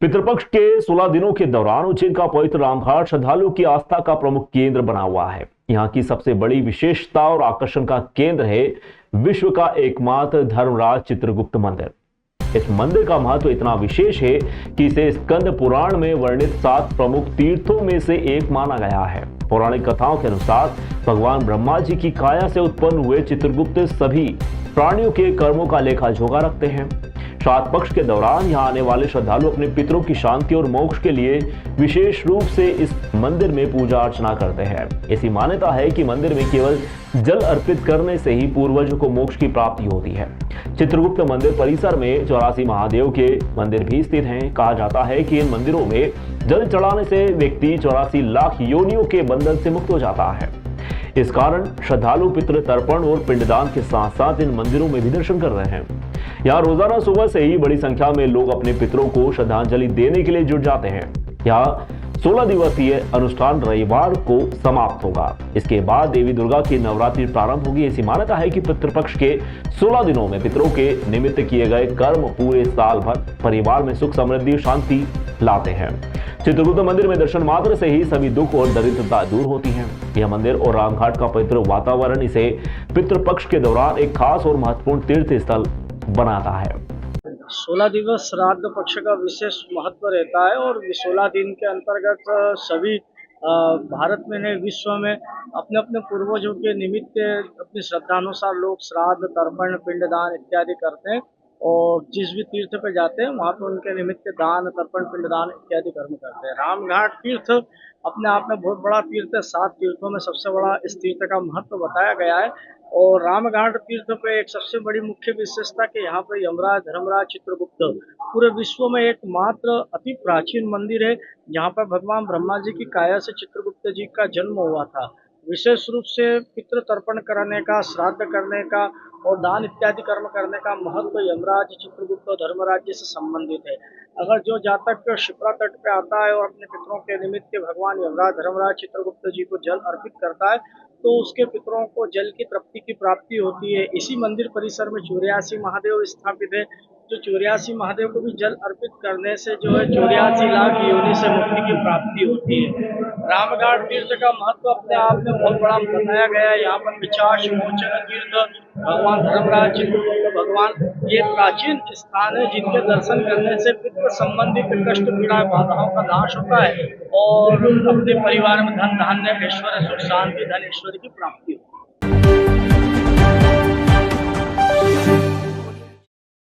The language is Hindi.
पितृपक्ष के 16 दिनों के दौरान उज्जैन का पवित्र रामघाट श्रद्धालुओं की आस्था का प्रमुख केंद्र बना हुआ है। यहाँ की सबसे बड़ी विशेषता और आकर्षण का केंद्र है विश्व का एकमात्र धर्मराज चित्रगुप्त मंदिर। इस मंदिर का महत्व इतना विशेष है कि इसे स्कंद पुराण में वर्णित 7 प्रमुख तीर्थों में से एक माना गया है। पौराणिक कथाओं के अनुसार भगवान ब्रह्मा जी की काया से उत्पन्न हुए चित्रगुप्त सभी प्राणियों के कर्मों का लेखा जोखा रखते हैं। श्राद्ध पक्ष के दौरान यहाँ आने वाले श्रद्धालु अपने पितरों की शांति और मोक्ष के लिए विशेष रूप से इस मंदिर में पूजा अर्चना करते हैं। ऐसी मान्यता है कि मंदिर में केवल जल अर्पित करने से ही पूर्वजों को मोक्ष की प्राप्ति होती है। चित्रगुप्त मंदिर परिसर में 84 महादेव के मंदिर भी स्थित हैं। कहा जाता है कि इन मंदिरों में जल चढ़ाने से व्यक्ति 84 लाख योनियों के बंधन से मुक्त हो जाता है। इस कारण श्रद्धालु पितृ तर्पण और पिंडदान के साथ साथ इन मंदिरों में भी दर्शन कर रहे हैं। यहाँ रोजाना सुबह से ही बड़ी संख्या में लोग अपने पितरों को श्रद्धांजलि देने के लिए जुट जाते हैं। यहाँ 16 दिवसीय अनुष्ठान रविवार को समाप्त होगा। इसके बाद देवी दुर्गा की नवरात्रि प्रारंभ होगी। ऐसी मान्यता है कि पितृपक्ष के 16 दिनों में पितरों के निमित्त किए गए कर्म पूरे साल भर परिवार में सुख समृद्धि शांति लाते हैं। चित्रगुप्त मंदिर में दर्शन मात्र से ही सभी दुख और दरिद्रता दूर होती है। यह मंदिर और रामघाट का पवित्र वातावरण इसे पितृपक्ष के दौरान एक खास और महत्वपूर्ण तीर्थ स्थल बनाता है। 16 दिवस श्राद्ध पक्ष का विशेष महत्व रहता है और 16 दिन के अंतर्गत सभी भारत में नहीं विश्व में अपने अपने पूर्वजों के निमित्त अपनी श्रद्धानुसार लोग श्राद्ध तर्पण पिंडदान इत्यादि करते हैं और जिस भी तीर्थ पे जाते हैं वहाँ पे उनके निमित्त दान तर्पण पिंडदान इत्यादि कर्म करते हैं। रामघाट तीर्थ अपने आप में बहुत बड़ा तीर्थ है। 7 तीर्थों में सबसे बड़ा इस तीर्थ का महत्व बताया गया है और रामघाट तीर्थ पे एक सबसे बड़ी मुख्य विशेषता कि यहाँ पे यमराज धर्मराज चित्रगुप्त पूरे विश्व में एकमात्र अति प्राचीन मंदिर है जहाँ पर भगवान ब्रह्मा जी की काया से चित्रगुप्त जी का जन्म हुआ था। विशेष रूप से पितृ तर्पण करने का श्राद्ध करने का और दान इत्यादि कर्म करने का महत्व यमराज चित्रगुप्त और धर्मराज जी से संबंधित है। अगर जो जातक शिप्रा तट पे आता है और अपने पितरों के निमित्त भगवान यमराज धर्मराज चित्रगुप्त जी को जल अर्पित करता है तो उसके पितरों को जल की तृप्ति की प्राप्ति होती है। इसी मंदिर परिसर में 84 महादेव स्थापित है। जो 84 महादेव को भी जल अर्पित करने से जो है 84 लाख योनि से मुक्ति की प्राप्ति होती है। रामघाट तीर्थ का महत्व अपने आप में बहुत बड़ा बताया गया है। यहाँ पर पिशाच मोचन तीर्थ भगवान धर्मराज चित्रगुप्त भगवान ये प्राचीन स्थान है जिनके दर्शन करने से पितृ संबंधित कष्ट पीड़ा बाधाओं का नाश होता है और अपने परिवार में धन धान्य ऐश्वर्य सुख शांति धन ऐश्वर्य की प्राप्ति होती है।